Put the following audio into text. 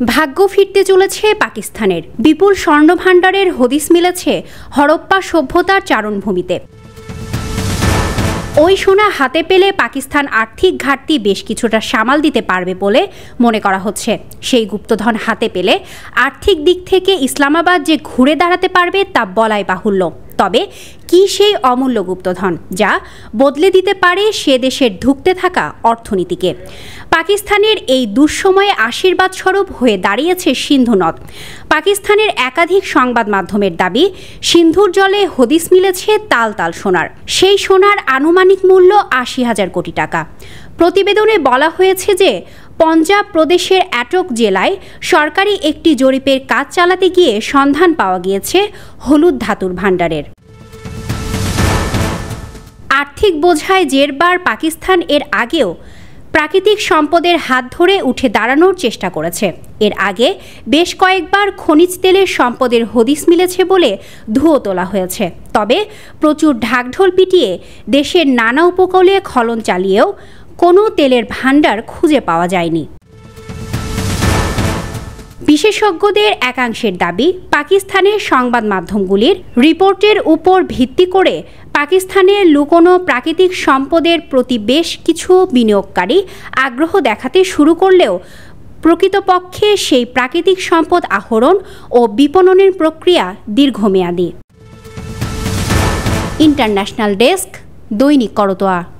ভাগ্য ফিরতে চলেছে পাকিস্তানের। বিপুল স্বর্ণভাণ্ডারের হদিস মিলেছে হরপ্পা সভ্যতার চারণভূমিতে। ওই সোনা হাতে পেলে পাকিস্তান আর্থিক ঘাটতি বেশ কিছুটা সামাল দিতে পারবে বলে মনে করা হচ্ছে। সেই গুপ্তধন হাতে পেলে আর্থিক দিক থেকে ইসলামাবাদ যে ঘুরে দাঁড়াতে পারবে তা বলাই বাহুল্য। তবে কি সেই অমূল্য গুপ্তধন যা বদলে দিতে পারে সে দেশের ধুঁকতে থাকা অর্থনীতিকে? পাকিস্তানের এই দুঃসময়ে আশীর্বাদ স্বরূপ হয়ে দাঁড়িয়েছে সিন্ধু নদ। পাকিস্তানের একাধিক সংবাদ মাধ্যমের দাবি, সিন্ধুর জলে হদিস মিলেছে তাল তাল সোনার। সেই সোনার আনুমানিক মূল্য ৮০,০০০ কোটি টাকা। প্রতিবেদনে বলা হয়েছে যে পঞ্জাব প্রদেশের অ্যাটক জেলায় সরকারি একটি জরিপের কাজ চালাতে গিয়ে সন্ধান পাওয়া গিয়েছে হলুদ ধাতুর ভাণ্ডারের। আর্থিক বোঝায় জেরবার পাকিস্তান এর আগেও প্রাকৃতিক সম্পদের হাত ধরে উঠে দাঁড়ানোর চেষ্টা করেছে। এর আগে বেশ কয়েকবার খনিজ তেলের সম্পদের হদিস মিলেছে বলে ধুয়ো তোলা হয়েছে। তবে প্রচুর ঢাকঢোল পিটিয়ে দেশের নানা উপকূলে খনন চালিয়েও কোনো তেলের ভাণ্ডার খুঁজে পাওয়া যায়নি। বিশেষজ্ঞদের একাংশের দাবি, পাকিস্তানের সংবাদ মাধ্যমগুলির রিপোর্টের উপর ভিত্তি করে পাকিস্তানের লুকোনো প্রাকৃতিক সম্পদের প্রতি বেশ কিছু বিনিয়োগকারী আগ্রহ দেখাতে শুরু করলেও প্রকৃতপক্ষে সেই প্রাকৃতিক সম্পদ আহরণ ও বিপণনের প্রক্রিয়া দীর্ঘমেয়াদী। ইন্টারন্যাশনাল ডেস্ক, দৈনিক করতোয়া।